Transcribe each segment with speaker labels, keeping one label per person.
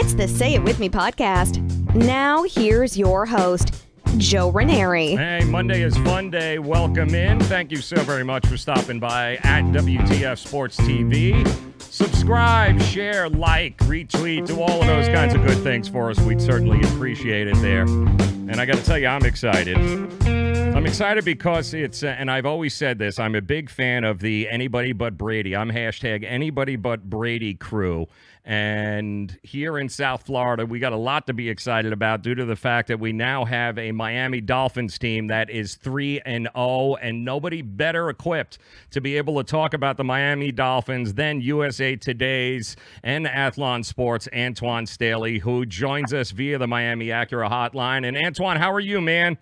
Speaker 1: It's the Say It With Me podcast. Now, here's your host, Joe Raineri.
Speaker 2: Hey, Monday is fun day. Welcome in. Thank you so very much for stopping by at WTF Sports TV. Subscribe, share, like, retweet, do all of those kinds of good things for us. We'd certainly appreciate it there. And I got to tell you, I'm excited. I'm excited because it's, and I've always said this, I'm a big fan of the Anybody But Brady. I'm hashtag Anybody But Brady crew. And here in South Florida, we got a lot to be excited about due to the fact that we now have a Miami Dolphins team that is 3-0, and nobody better equipped to be able to talk about the Miami Dolphins than USA Today's and Antwan Sports' Antwan Staley, who joins us via the Miami Acura hotline. And Antwan, how are you, man?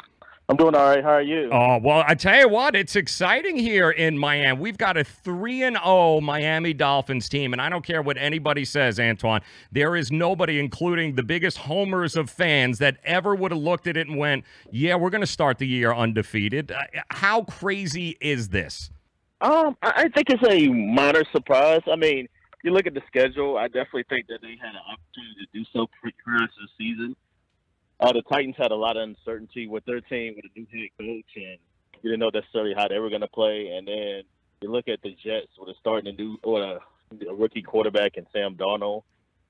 Speaker 3: I'm doing all right. How are you?
Speaker 2: Oh, well, I tell you what, it's exciting here in Miami. We've got a 3-0 Miami Dolphins team, and I don't care what anybody says, Antwan. There is nobody, including the biggest homers of fans, that ever would have looked at it and went, yeah, we're going to start the year undefeated. How crazy is this?
Speaker 3: I think it's a minor surprise. I mean, you look at the schedule, I definitely think that they had an opportunity to do so prior to the season. The Titans had a lot of uncertainty with their team, with a new head coach, and you didn't know necessarily how they were going to play. And then you look at the Jets with a rookie quarterback in Sam Darnold.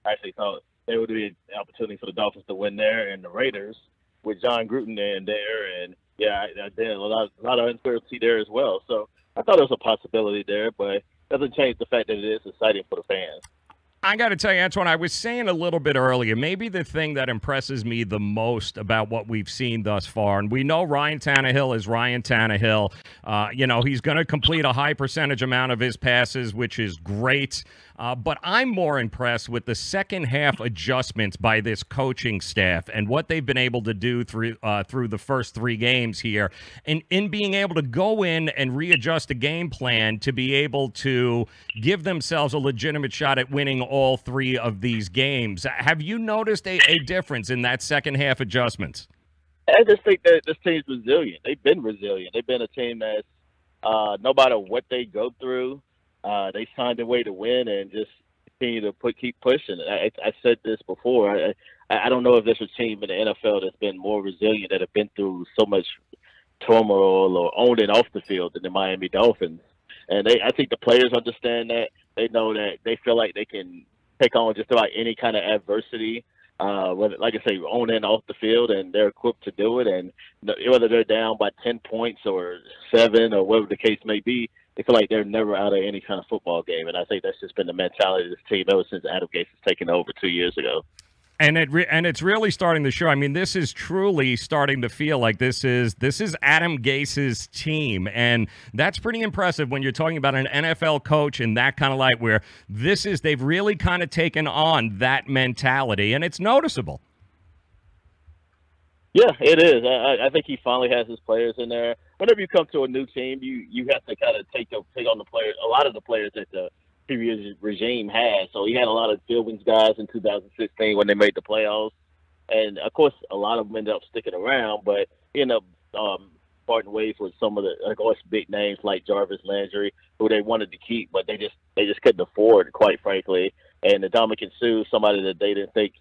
Speaker 3: I actually thought there would be an opportunity for the Dolphins to win there, and the Raiders with John Gruden in there, and yeah, a lot of uncertainty there as well. So I thought there was a possibility there, but it doesn't change the fact that it is exciting for the fans.
Speaker 2: I got to tell you, Antwan, I was saying a little bit earlier, maybe the thing that impresses me the most about what we've seen thus far, and we know Ryan Tannehill is Ryan Tannehill. He's going to complete a high percentage amount of his passes, which is great. But I'm more impressed with the second half adjustments by this coaching staff and what they've been able to do through the first three games here, and in being able to go in and readjust a game plan to be able to give themselves a legitimate shot at winning all three of these games. Have you noticed a difference in that second half adjustments?
Speaker 3: I just think that this team's resilient. They've been resilient. They've been a team that's no matter what they go through, they find a way to win and just continue to keep pushing. I said this before. I don't know if there's a team in the NFL that's been more resilient, that have been through so much turmoil or on and off the field than the Miami Dolphins. And I think the players understand that. They know that they feel like they can take on just about any kind of adversity, whether, like I say, on and off the field, and they're equipped to do it. And whether they're down by 10 points or 7 or whatever the case may be, they feel like they're never out of any kind of football game. And I think that's just been the mentality of this team ever since Adam Gase has taken over 2 years ago.
Speaker 2: And it's really starting to show. I mean, this is truly starting to feel like this is Adam Gase's team, and that's pretty impressive when you're talking about an NFL coach in that kind of light, where they've really kind of taken on that mentality, and it's noticeable.
Speaker 3: Yeah, it is. I think he finally has his players in there. Whenever you come to a new team, you have to kind of take on the players. A lot of the players that the previous regime had. So he had a lot of field wings guys in 2016 when they made the playoffs. And, of course, a lot of them ended up sticking around, but he ended up parting ways with some of the, of course, big names like Jarvis Landry, who they wanted to keep, but they just couldn't afford, quite frankly. And the Dominican Sue, somebody that they didn't think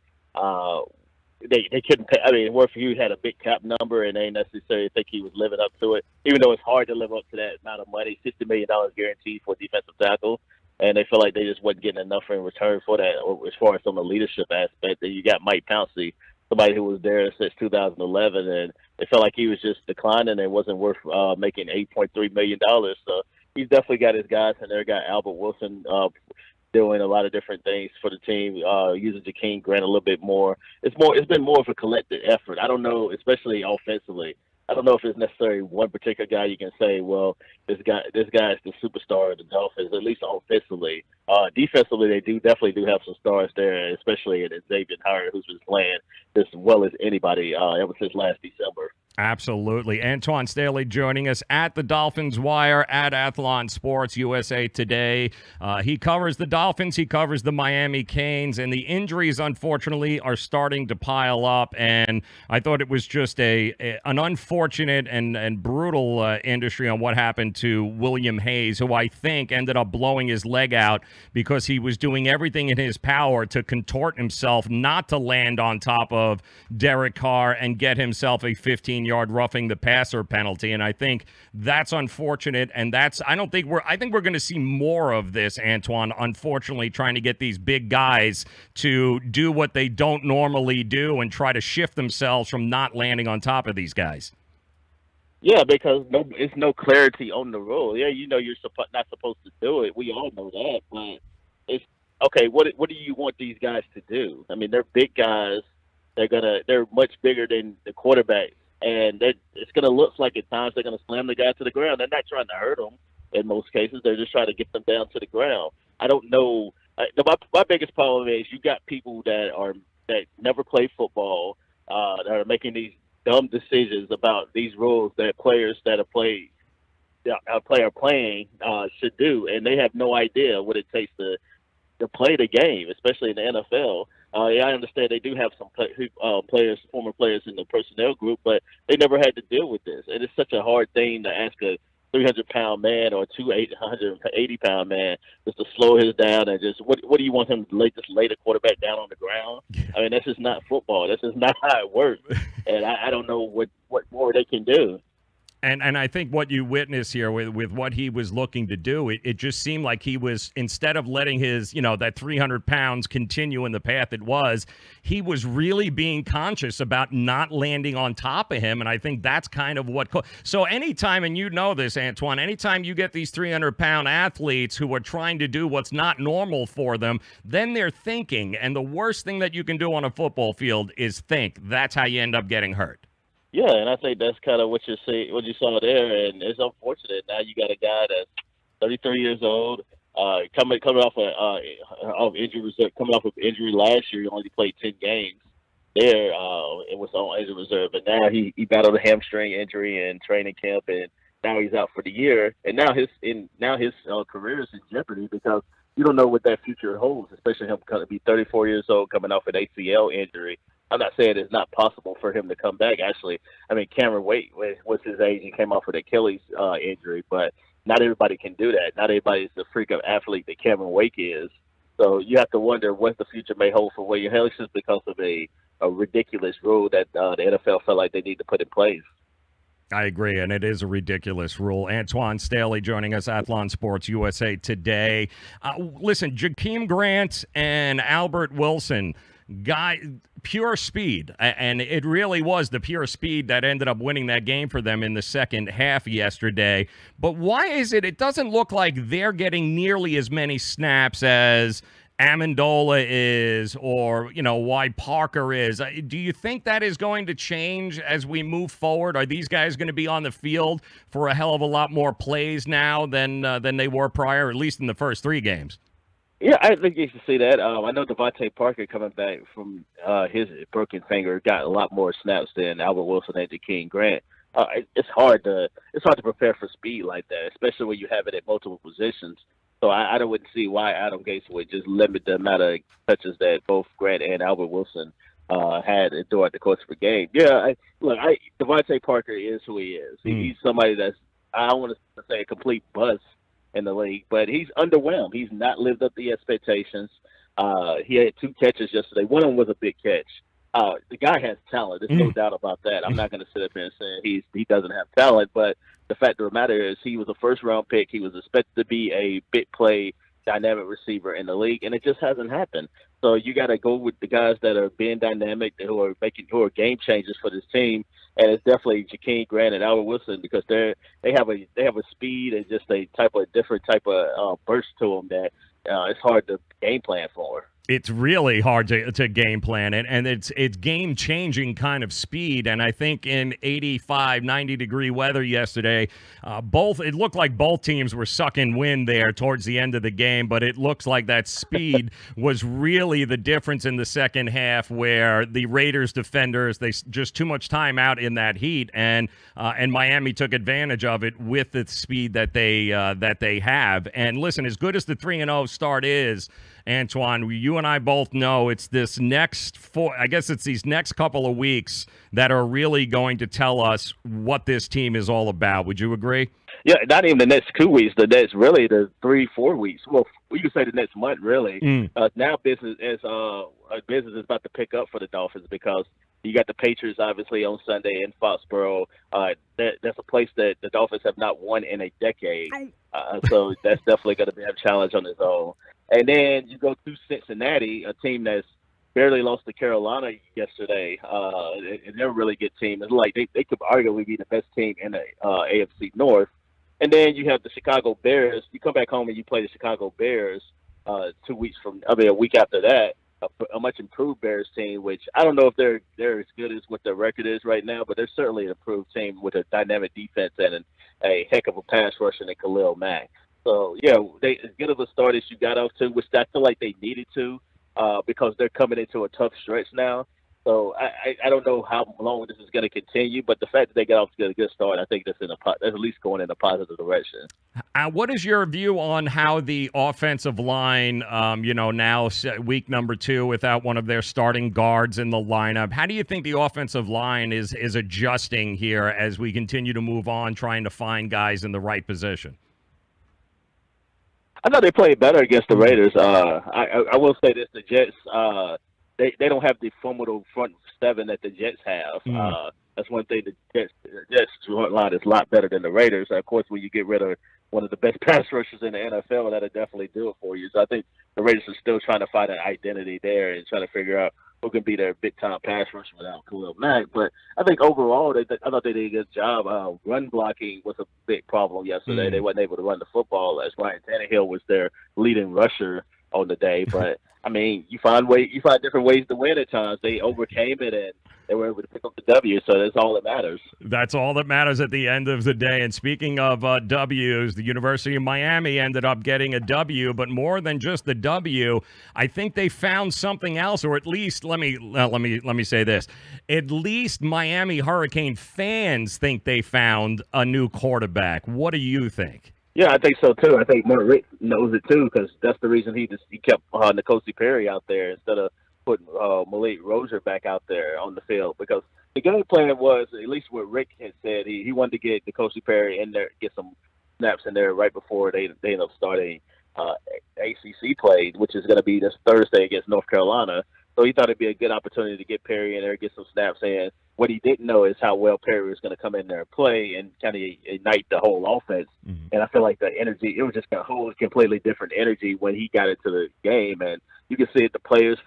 Speaker 3: they couldn't pay. I mean, Worth Hughes had a big cap number, and they necessarily think he was living up to it, even though it's hard to live up to that amount of money, $60 million guaranteed for a defensive tackle. And they feel like they just wasn't getting enough in return for that, as far as some of the leadership aspect. And you got Mike Pouncey, somebody who was there since 2011, and they felt like he was just declining and wasn't worth making $8.3 million. So he's definitely got his guys in there. Got Albert Wilson doing a lot of different things for the team, using Jakeem Grant a little bit more. It's been more of a collective effort. I don't know, especially offensively. I don't know if it's necessarily one particular guy you can say, well, this guy is the superstar of the Dolphins, at least offensively. Defensively, they definitely do have some stars there, especially in Xavier Howard, who's been playing as well as anybody ever since last December.
Speaker 2: Absolutely. Antwan Staley joining us at the Dolphins Wire, at Athlon Sports USA Today. He covers the Dolphins. He covers the Miami Canes. And the injuries, unfortunately, are starting to pile up. And I thought it was just an unfortunate and brutal industry on what happened to William Hayes, who I think ended up blowing his leg out because he was doing everything in his power to contort himself not to land on top of Derek Carr and get himself a 15-yard roughing the passer penalty. And I think that's unfortunate. And I think we're going to see more of this, Antwan, unfortunately, trying to get these big guys to do what they don't normally do and try to shift themselves from not landing on top of these guys.
Speaker 3: Yeah, because it's no clarity on the rule. Yeah, you're not supposed to do it. We all know that, but it's okay. What do you want these guys to do? I mean, they're big guys. They're much bigger than the quarterback, and it's gonna look like at times they're gonna slam the guy to the ground. They're not trying to hurt them in most cases. They're just trying to get them down to the ground. I don't know. My biggest problem is you got people that never play football that are making these dumb decisions about these rules that players that are playing should do, and they have no idea what it takes to play the game, especially in the NFL. Yeah, I understand they do have some former players in the personnel group, but they never had to deal with this. And it's such a hard thing to ask a 300-pound man or 180-pound man just to slow his down and just what do you want him to lay the quarterback down on the ground? I mean, that's just not football. That's just not how it works. And I don't know what more they can do.
Speaker 2: And I think what you witness here with what he was looking to do, it just seemed like he was, instead of letting his, that 300 pounds continue in the path it was, he was really being conscious about not landing on top of him. And I think that's kind of what. So anytime, and you know this, Antwan, anytime you get these 300-pound athletes who are trying to do what's not normal for them, then they're thinking. And the worst thing that you can do on a football field is think. That's how you end up getting hurt.
Speaker 3: Yeah, and I think that's kind of what you saw there, and it's unfortunate. Now you got a guy that's 33 years old, coming off injury reserve, coming off of injury last year. He only played 10 games there. It was on injury reserve, but now he battled a hamstring injury in training camp, and now he's out for the year. And now his career is in jeopardy because you don't know what that future holds, especially him going to be 34 years old, coming off an ACL injury. I'm not saying it's not possible for him to come back. Actually, I mean, Cameron Wake was his age. He came off with Achilles injury, but not everybody can do that. Not everybody's the freak of athlete that Cameron Wake is. So you have to wonder what the future may hold for William Hayes just because of a ridiculous rule that the NFL felt like they need to put in place.
Speaker 2: I agree, and it is a ridiculous rule. Antwan Staley joining us, Athlon Sports USA Today. Listen, Jakeem Grant and Albert Wilson, pure speed, and it really was the pure speed that ended up winning that game for them in the second half yesterday. But why is it doesn't look like they're getting nearly as many snaps as Amendola is, or why Parker is? Do you think that is going to change as we move forward? Are these guys going to be on the field for a hell of a lot more plays now than they were prior, at least in the first 3 games?
Speaker 3: Yeah, I think you should see that. I know Devontae Parker coming back from his broken finger got a lot more snaps than Albert Wilson and Jakeem Grant. It's hard to prepare for speed like that, especially when you have it at multiple positions. So I wouldn't see why Adam Gase would just limit the amount of touches that both Grant and Albert Wilson had throughout the course of the game. Yeah, Devontae Parker is who he is. He's somebody that's, I don't want to say a complete bust in the league, but he's underwhelmed. He's not lived up to the expectations. He had 2 catches yesterday. One of them was a big catch. The guy has talent. There's no doubt about that. I'm not going to sit up here and say he doesn't have talent, but the fact of the matter is he was a first-round pick. He was expected to be a big play, dynamic receiver in the league, and it just hasn't happened. So you got to go with the guys that are being dynamic, who are game changers for this team, and it's definitely Jakeem Grant and Albert Wilson because they have a speed and just a different type of burst to them that it's hard to game plan for.
Speaker 2: It's really hard to game plan, and it's game-changing kind of speed. And I think in 85, 90-degree weather yesterday, it looked like both teams were sucking wind there towards the end of the game, but it looks like that speed was really the difference in the second half, where the Raiders defenders, they just too much time out in that heat, and Miami took advantage of it with the speed that they have. And listen, as good as the 3-0 start is, Antwan, you and I both know it's these next couple of weeks that are really going to tell us what this team is all about. Would you agree?
Speaker 3: Yeah, not even the next 2 weeks. The next, really, the 3-4 weeks. Well, you could say the next month, really. Now business is about to pick up for the Dolphins, because you got the Patriots, obviously, on Sunday in Foxborough. That's a place that the Dolphins have not won in a decade. So that's definitely going to be a challenge on its own. And then you go to Cincinnati, a team that's barely lost to Carolina yesterday. And they're a really good team. It's like they could arguably be the best team in the AFC North. And then you have the Chicago Bears. You come back home and you play the Chicago Bears a week after that. A much improved Bears team, which I don't know if they're as good as what their record is right now, but they're certainly an improved team with a dynamic defense and a heck of a pass rusher in Khalil Mack. So, yeah, as good of a start as you got off to, which I feel like they needed to, because they're coming into a tough stretch now. So I don't know how long this is going to continue, but the fact that they got off to a good start, I think that's at least going in a positive direction.
Speaker 2: What is your view on how the offensive line, now week number 2 without one of their starting guards in the lineup? How do you think the offensive line is adjusting here as we continue to move on, trying to find guys in the right position?
Speaker 3: I thought they played better against the Raiders. I will say this: the Jets, they don't have the formidable front seven that the Jets have. That's one thing. The Jets front line is a lot better than the Raiders. Of course, when you get rid of one of the best pass rushers in the NFL, that'll definitely do it for you. So I think the Raiders are still trying to find an identity there and trying to figure out who can be their big-time pass rusher without Khalil Mack. But I think overall, I thought they did a good job. Run blocking was a big problem yesterday. They wasn't able to run the football, as Ryan Tannehill was their leading rusher on the day. But, I mean, you find different ways to win at times. They overcame it, and they were able to pick up the W, so that's all that matters.
Speaker 2: That's all that matters at the end of the day. And speaking of W's, the University of Miami ended up getting a W, but more than just the W, I think they found something else, or at least let me say this: at least Miami Hurricane fans think they found a new quarterback. What do you think?
Speaker 3: Yeah, I think so too. I think Mark Richt knows it too, because that's the reason he kept N'Kosi Perry out there instead of putting Malik Rozier back out there on the field, because the game plan was, at least what Rick had said, he wanted to get N'Kosi Perry in there, get some snaps in there right before they end up starting ACC play, which is going to be this Thursday against North Carolina. So he thought it'd be a good opportunity to get Perry in there, get some snaps in. What he didn't know is how well Perry was going to come in there and play and kind of ignite the whole offense. And I feel like the energy, it was just a whole completely different energy when he got into the game. And you can see it, the players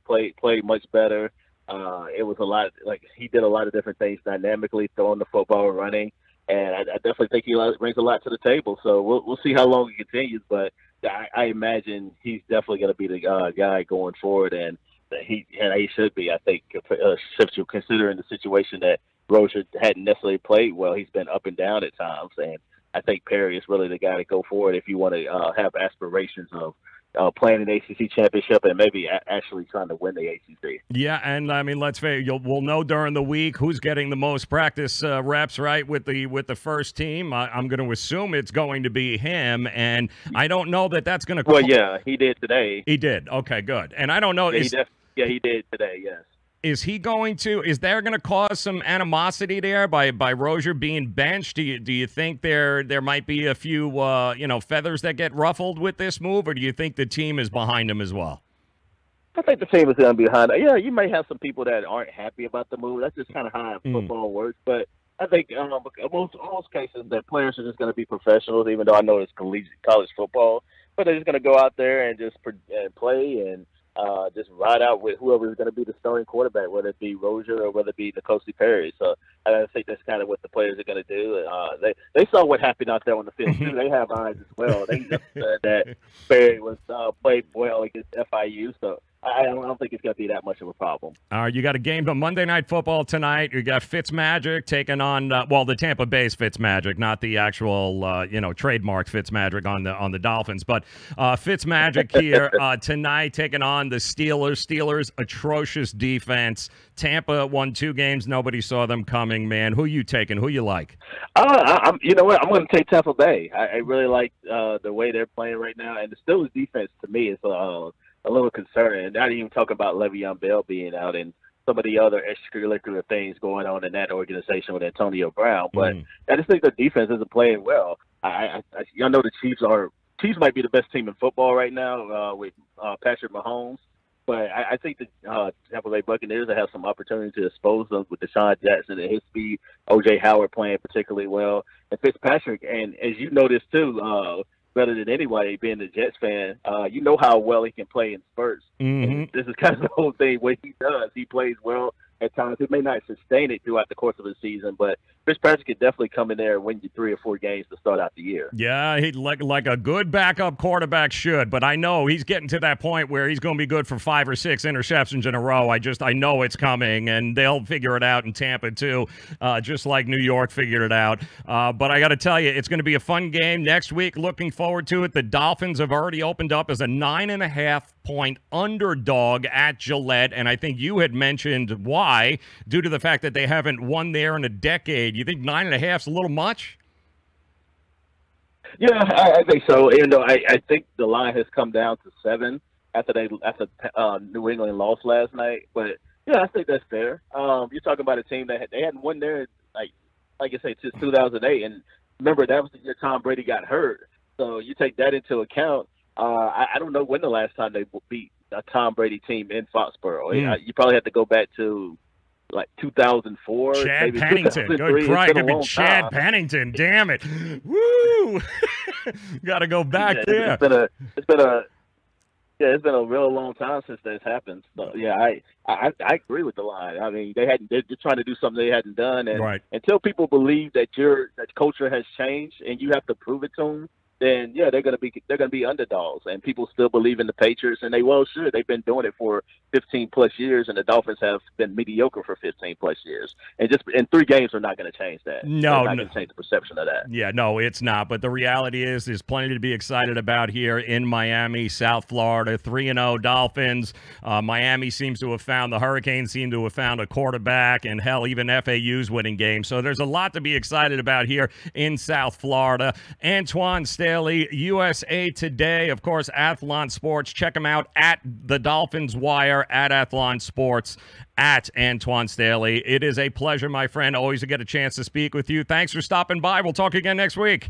Speaker 3: played much better. It was a lot, like, he did a lot of different things dynamically, throwing the football, running. And I definitely think he brings a lot to the table. So we'll see how long it continues. But I imagine he's definitely going to be the guy going forward. And he should be, I think, considering the situation that Rozier hadn't necessarily played well. He's been up and down at times, and I think Perry is really the guy to go forward if you want to have aspirations of playing an ACC championship and maybe actually trying to win the ACC.
Speaker 2: Yeah, and I mean, let's face it, we'll know during the week who's getting the most practice reps, right, with the first team. I'm going to assume it's going to be him, and I don't know that's going to.
Speaker 3: Well, yeah, he did today.
Speaker 2: He did. Okay, good. And I don't know.
Speaker 3: Yeah, he did today, yes.
Speaker 2: Is there going to cause some animosity there by Rozier being benched? Do you think there might be a few feathers that get ruffled with this move, or do you think the team is behind him as well?
Speaker 3: I think the team is going to be behind it. Yeah, you may have some people that aren't happy about the move. That's just kind of how football works. But I think most cases that players are just going to be professionals, even though I know it's college football. But they're just going to go out there and just play and just ride out with whoever is going to be the starting quarterback, whether it be Rozier or whether it be N'Kosi Perry. So I think that's kind of what the players are going to do. They saw what happened out there on the field too. They have eyes as well. They just said that Barry was played well against FIU, so I don't think it's going to be that much of a problem.
Speaker 2: You got a game on Monday Night Football tonight. You got Fitzmagic taking on the Tampa Bay's Fitzmagic, not the actual trademark Fitzmagic on the Dolphins, but Fitzmagic here tonight taking on the Steelers. Steelers atrocious defense. Tampa won 2 games. Nobody saw them coming. Man, who you taking? Who you like?
Speaker 3: You know what? I'm going to take Tampa Bay. I really like the way they're playing right now, and the Steelers defense to me is a little concerning. And not even talking about Le'Veon Bell being out and some of the other extracurricular things going on in that organization with Antonio Brown. But I just think the defense isn't playing well. Y'all know the Chiefs might be the best team in football right now with Patrick Mahomes. But I think the Tampa Bay Buccaneers have some opportunity to expose them with Deshaun Jackson and his speed. O.J. Howard playing particularly well. And Fitzpatrick, and as you noticed too, better than anybody being a Jets fan, you know how well he can play in spurts. And this is kind of the whole thing. What he does, he plays well at times. He may not sustain it throughout the course of the season, but Fitzpatrick could definitely come in there and win you 3 or 4 games to start out the year.
Speaker 2: Yeah, he'd like a good backup quarterback should, but I know he's getting to that point where he's going to be good for 5 or 6 interceptions in a row. I know it's coming, and they'll figure it out in Tampa too, just like New York figured it out. But I got to tell you, it's going to be a fun game next week. Looking forward to it. The Dolphins have already opened up as a 9.5-point underdog at Gillette, and I think you had mentioned why, due to the fact that they haven't won there in a decade. You think 9.5 is a little much?
Speaker 3: Yeah, I think so. Even though I think the line has come down to 7 after New England lost last night. But yeah, I think that's fair. You're talking about a team that they hadn't won there like I say since 2008, and remember that was the year Tom Brady got hurt. So you take that into account. I don't know when the last time they beat a Tom Brady team in Foxborough. You probably have to go back to like 2004.
Speaker 2: Chad Pennington. Good cry. It could be Chad Pennington. Damn it. Woo! Got to go back there.
Speaker 3: It's been a real long time since this happened. So yeah, I agree with the line. I mean, they're trying to do something they hadn't done, and until people believe that that culture has changed and you have to prove it to them, then yeah, they're gonna be underdogs, and people still believe in the Patriots, and they well should. They've been doing it for 15 plus years, and the Dolphins have been mediocre for 15 plus years. And just in 3 games, are not going to change that.
Speaker 2: No,
Speaker 3: not going to change the perception of that.
Speaker 2: Yeah, no, it's not. But the reality is, there's plenty to be excited about here in Miami, South Florida. 3-0 Dolphins. Miami seems to have found the Hurricanes seem to have found a quarterback, and hell, even FAU's winning games. So there's a lot to be excited about here in South Florida. Antwan, Staley, USA Today, of course, Athlon Sports. Check them out at the Dolphins Wire, at Athlon Sports, at Antwan Staley. It is a pleasure, my friend, always to get a chance to speak with you. Thanks for stopping by. We'll talk again next week.